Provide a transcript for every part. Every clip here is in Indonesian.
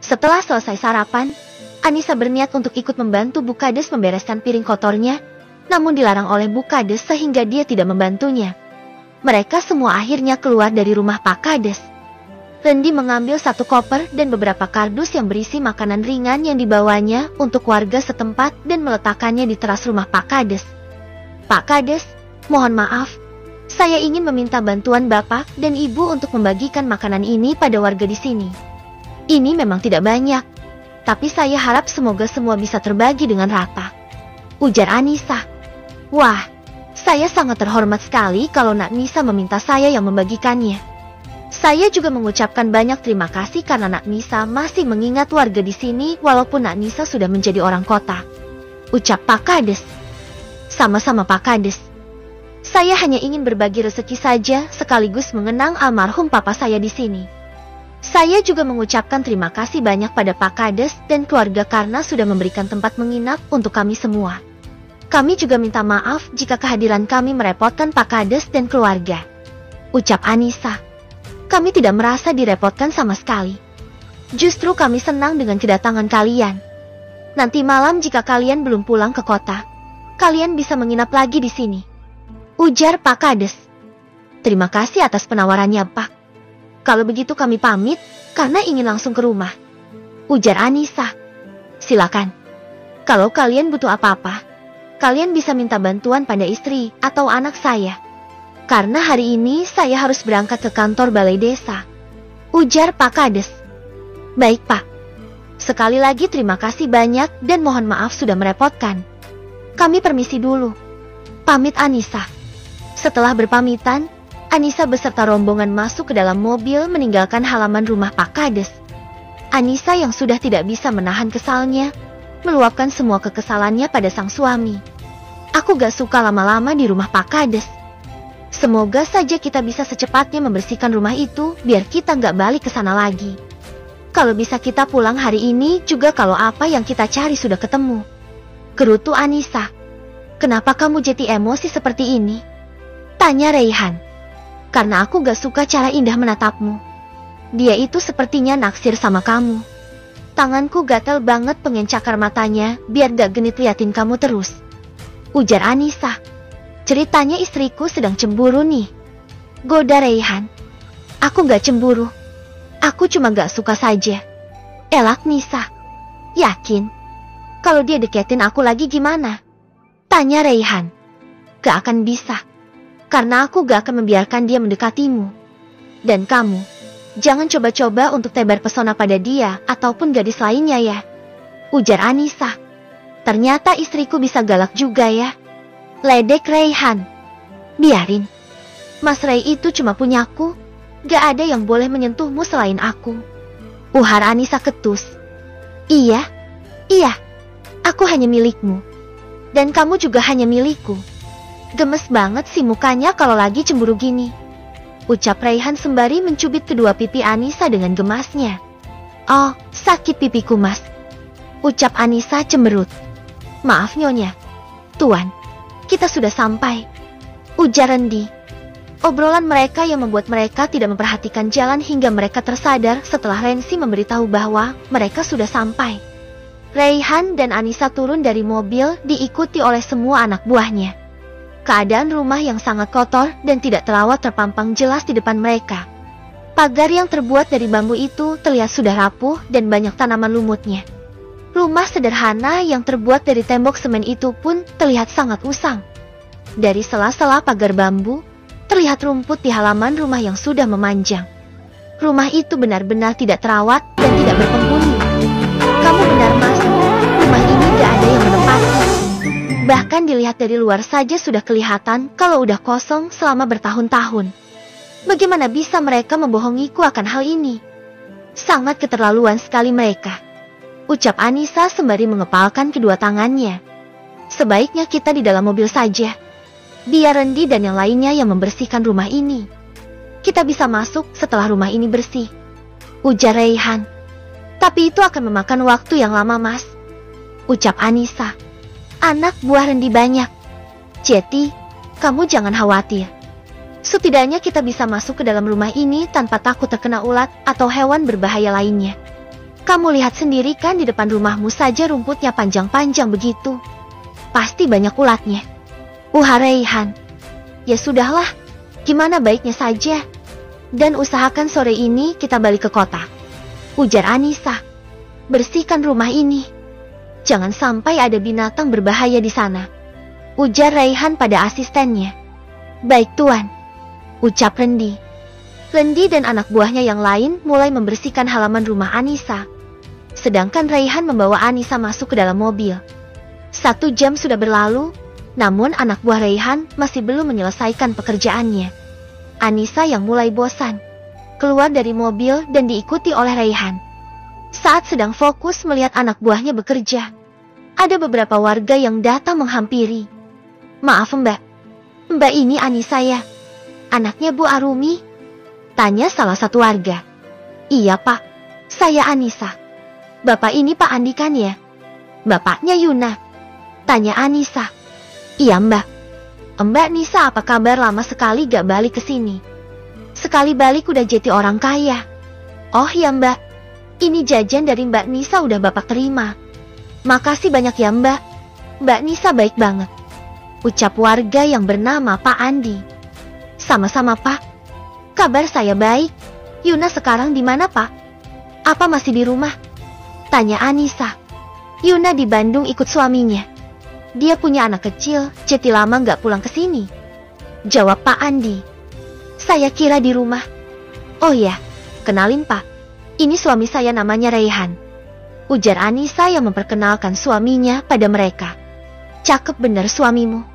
Setelah selesai sarapan, Anissa berniat untuk ikut membantu Bu Kades membereskan piring kotornya, namun dilarang oleh Bu Kades sehingga dia tidak membantunya. Mereka semua akhirnya keluar dari rumah Pak Kades. Randy mengambil satu koper dan beberapa kardus yang berisi makanan ringan yang dibawanya untuk warga setempat dan meletakkannya di teras rumah Pak Kades. Pak Kades, mohon maaf, saya ingin meminta bantuan Bapak dan Ibu untuk membagikan makanan ini pada warga di sini. Ini memang tidak banyak, tapi saya harap semoga semua bisa terbagi dengan rata, ujar Anissa. Wah, saya sangat terhormat sekali kalau Nak Nisa meminta saya yang membagikannya. Saya juga mengucapkan banyak terima kasih karena Nak Nisa masih mengingat warga di sini walaupun Nak Nisa sudah menjadi orang kota, ucap Pak Kades. Sama-sama Pak Kades. Saya hanya ingin berbagi rezeki saja sekaligus mengenang almarhum papa saya di sini. Saya juga mengucapkan terima kasih banyak pada Pak Kades dan keluarga karena sudah memberikan tempat menginap untuk kami semua. Kami juga minta maaf jika kehadiran kami merepotkan Pak Kades dan keluarga, ucap Anissa. Kami tidak merasa direpotkan sama sekali. Justru kami senang dengan kedatangan kalian. Nanti malam jika kalian belum pulang ke kota, kalian bisa menginap lagi di sini, ujar Pak Kades. Terima kasih atas penawarannya, Pak. Kalau begitu kami pamit karena ingin langsung ke rumah, ujar Anissa. Silakan. Kalau kalian butuh apa-apa, kalian bisa minta bantuan pada istri atau anak saya. Karena hari ini saya harus berangkat ke kantor balai desa, ujar Pak Kades. Baik Pak. Sekali lagi terima kasih banyak dan mohon maaf sudah merepotkan. Kami permisi dulu, pamit Anissa. Setelah berpamitan, Anissa beserta rombongan masuk ke dalam mobil meninggalkan halaman rumah Pak Kades. Anissa yang sudah tidak bisa menahan kesalnya, meluapkan semua kekesalannya pada sang suami. Aku gak suka lama-lama di rumah Pak Kades. Semoga saja kita bisa secepatnya membersihkan rumah itu biar kita gak balik ke sana lagi. Kalau bisa kita pulang hari ini juga kalau apa yang kita cari sudah ketemu, gerutu Anissa. Kenapa kamu jadi emosi seperti ini? Tanya Raihan. Karena aku gak suka cara Indah menatapmu. Dia itu sepertinya naksir sama kamu. Tanganku gatel banget pengen cakar matanya biar gak genit liatin kamu terus, ujar Anissa. Ceritanya istriku sedang cemburu nih, goda Raihan. Aku gak cemburu. Aku cuma gak suka saja, elak Nisa. Yakin? Kalau dia deketin aku lagi gimana? Tanya Raihan. Gak akan bisa. Karena aku gak akan membiarkan dia mendekatimu. Dan kamu, jangan coba-coba untuk tebar pesona pada dia ataupun gadis lainnya ya, ujar Anissa. Ternyata istriku bisa galak juga ya, ledek Raihan. Biarin, Mas Ray itu cuma punyaku, gak ada yang boleh menyentuhmu selain aku, uhar Anissa ketus. Iya, aku hanya milikmu, dan kamu juga hanya milikku. Gemes banget sih mukanya kalau lagi cemburu gini, ucap Raihan sembari mencubit kedua pipi Anissa dengan gemasnya. Oh, sakit pipiku mas, ucap Anissa cemberut. Maaf nyonya. Tuan, kita sudah sampai, ujar Randy. Obrolan mereka yang membuat mereka tidak memperhatikan jalan hingga mereka tersadar setelah Rensi memberitahu bahwa mereka sudah sampai. Raihan dan Anissa turun dari mobil diikuti oleh semua anak buahnya. Keadaan rumah yang sangat kotor dan tidak terawat terpampang jelas di depan mereka. Pagar yang terbuat dari bambu itu terlihat sudah rapuh dan banyak tanaman lumutnya. Rumah sederhana yang terbuat dari tembok semen itu pun terlihat sangat usang. Dari sela-sela pagar bambu, terlihat rumput di halaman rumah yang sudah memanjang. Rumah itu benar-benar tidak terawat dan tidak berpenghuni. Kamu benar mas, rumah ini gak ada yang menempati. Bahkan dilihat dari luar saja sudah kelihatan kalau udah kosong selama bertahun-tahun. Bagaimana bisa mereka membohongiku akan hal ini? Sangat keterlaluan sekali mereka, ucap Anissa sembari mengepalkan kedua tangannya. Sebaiknya kita di dalam mobil saja. Biar Randy dan yang lainnya yang membersihkan rumah ini. Kita bisa masuk setelah rumah ini bersih, ujar Raihan. Tapi itu akan memakan waktu yang lama mas, ucap Anissa. Anak buah Randy banyak. Jadi, kamu jangan khawatir. Setidaknya kita bisa masuk ke dalam rumah ini tanpa takut terkena ulat atau hewan berbahaya lainnya. Kamu lihat sendiri kan di depan rumahmu saja rumputnya panjang-panjang begitu. Pasti banyak ulatnya. Raihan. Ya sudahlah, gimana baiknya saja. Dan usahakan sore ini kita balik ke kota. Ujar Anissa. Bersihkan rumah ini. Jangan sampai ada binatang berbahaya di sana. Ujar Raihan pada asistennya. Baik tuan. Ucap Rendi. Rendi dan anak buahnya yang lain mulai membersihkan halaman rumah Anissa. Sedangkan Raihan membawa Anissa masuk ke dalam mobil. 1 jam sudah berlalu, namun anak buah Raihan masih belum menyelesaikan pekerjaannya. Anissa yang mulai bosan, keluar dari mobil dan diikuti oleh Raihan. Saat sedang fokus melihat anak buahnya bekerja, ada beberapa warga yang datang menghampiri. Maaf mbak, mbak ini Anissa ya? Anaknya Bu Arumi? Tanya salah satu warga. Iya pak, saya Anissa. Bapak ini Pak Andi kan ya? Bapaknya Yuna. Tanya Anissa. Iya mbak. Mbak Nisa apa kabar, lama sekali gak balik ke sini? Sekali balik udah jadi orang kaya. Oh ya mbak, ini jajan dari Mbak Nisa udah bapak terima. Makasih banyak ya mbak. Mbak Nisa baik banget. Ucap warga yang bernama Pak Andi. Sama-sama pak. Kabar saya baik. Yuna sekarang di mana pak? Apa masih di rumah? Tanya Anissa. Yuna di Bandung ikut suaminya. Dia punya anak kecil, jadi lama gak pulang ke sini. Jawab Pak Andi. Saya kira di rumah. Oh ya, kenalin pak. Ini suami saya namanya Raihan. Ujar Anissa yang memperkenalkan suaminya pada mereka. Cakep bener suamimu.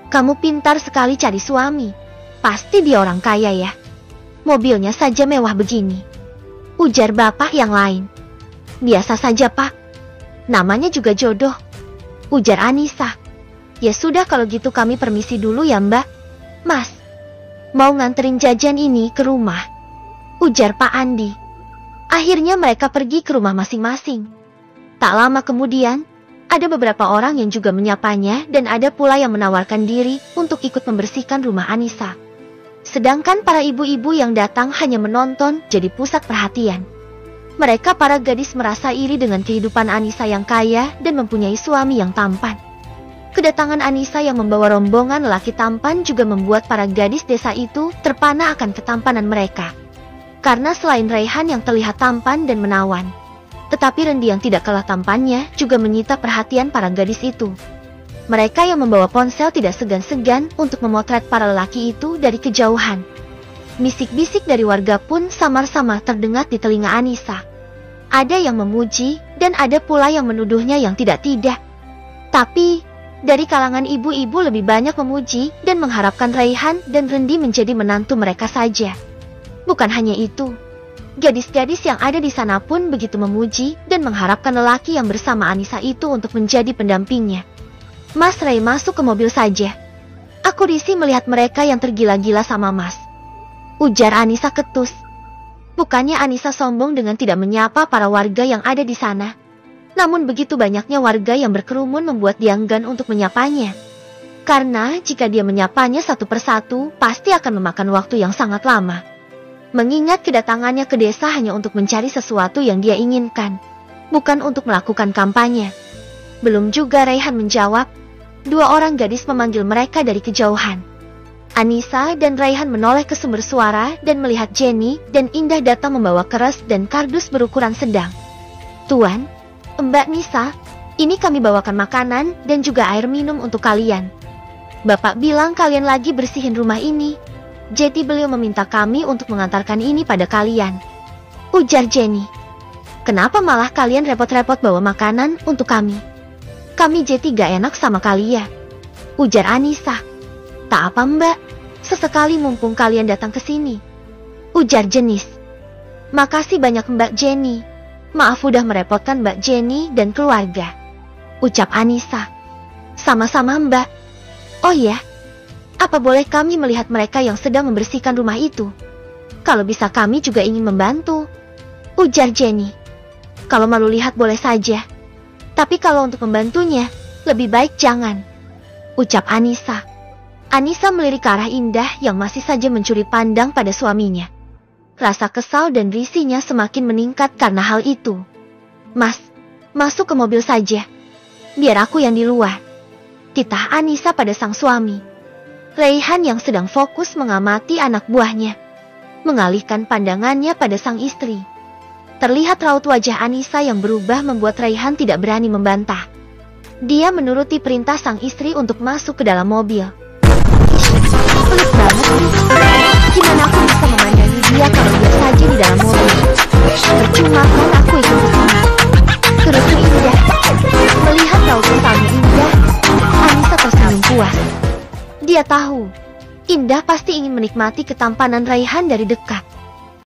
Kamu pintar sekali cari suami. Pasti dia orang kaya ya. Mobilnya saja mewah begini. Ujar bapak yang lain. Biasa saja pak. Namanya juga jodoh. Ujar Anissa. Ya sudah kalau gitu kami permisi dulu ya mbak. Mas, mau nganterin jajan ini ke rumah. Ujar Pak Andi. Akhirnya mereka pergi ke rumah masing-masing. Tak lama kemudian, ada beberapa orang yang juga menyapanya dan ada pula yang menawarkan diri untuk ikut membersihkan rumah Anissa. Sedangkan para ibu-ibu yang datang hanya menonton jadi pusat perhatian. Mereka para gadis merasa iri dengan kehidupan Anissa yang kaya dan mempunyai suami yang tampan. Kedatangan Anissa yang membawa rombongan lelaki tampan juga membuat para gadis desa itu terpana akan ketampanan mereka. Karena selain Raihan yang terlihat tampan dan menawan, tetapi Rendi yang tidak kalah tampannya juga menyita perhatian para gadis itu. Mereka yang membawa ponsel tidak segan-segan untuk memotret para lelaki itu dari kejauhan. Bisik-bisik dari warga pun samar-samar terdengar di telinga Anissa. Ada yang memuji dan ada pula yang menuduhnya yang tidak-tidak. Tapi, dari kalangan ibu-ibu lebih banyak memuji dan mengharapkan Raihan dan Rendi menjadi menantu mereka saja. Bukan hanya itu, gadis-gadis yang ada di sana pun begitu memuji dan mengharapkan lelaki yang bersama Anissa itu untuk menjadi pendampingnya. Mas Ray masuk ke mobil saja. Aku risih melihat mereka yang tergila-gila sama Mas. Ujar Anissa ketus. Bukannya Anissa sombong dengan tidak menyapa para warga yang ada di sana. Namun begitu banyaknya warga yang berkerumun membuat dia enggan untuk menyapanya. Karena jika dia menyapanya satu persatu, pasti akan memakan waktu yang sangat lama. Mengingat kedatangannya ke desa hanya untuk mencari sesuatu yang dia inginkan, bukan untuk melakukan kampanye. Belum juga Raihan menjawab, 2 orang gadis memanggil mereka dari kejauhan. Anissa dan Raihan menoleh ke sumber suara dan melihat Jenny dan Indah datang membawa keras dan kardus berukuran sedang. Tuan, Mbak Nisa, ini kami bawakan makanan dan juga air minum untuk kalian. Bapak bilang kalian lagi bersihin rumah ini, jadi beliau meminta kami untuk mengantarkan ini pada kalian. Ujar Jenny. Kenapa malah kalian repot-repot bawa makanan untuk kami? Kami jadi gak enak sama kalian. Ujar Anissa. Tak apa mbak, sesekali mumpung kalian datang ke sini. Ujar Jenis. Makasih banyak Mbak Jenny. Maaf udah merepotkan Mbak Jenny dan keluarga. Ucap Anissa. Sama-sama mbak. Oh ya, apa boleh kami melihat mereka yang sedang membersihkan rumah itu? Kalau bisa kami juga ingin membantu. Ujar Jenny. Kalau malu lihat boleh saja. Tapi kalau untuk membantunya, lebih baik jangan. Ucap Anissa. Anissa melirik ke arah Indah yang masih saja mencuri pandang pada suaminya. Rasa kesal dan risihnya semakin meningkat karena hal itu. Mas, masuk ke mobil saja. Biar aku yang di luar. Titah Anissa pada sang suami. Raihan yang sedang fokus mengamati anak buahnya mengalihkan pandangannya pada sang istri. Terlihat raut wajah Anissa yang berubah membuat Raihan tidak berani membantah. Dia menuruti perintah sang istri untuk masuk ke dalam mobil. Pelit banget nih. Gimana aku bisa memandangi dia kalau dia saja di dalam mobil? Percuma kan aku ikut ke sini. Turutku indah. Melihat raut mukanya Indah, Anissa tersenyum puas. Dia tahu, Indah pasti ingin menikmati ketampanan Raihan dari dekat.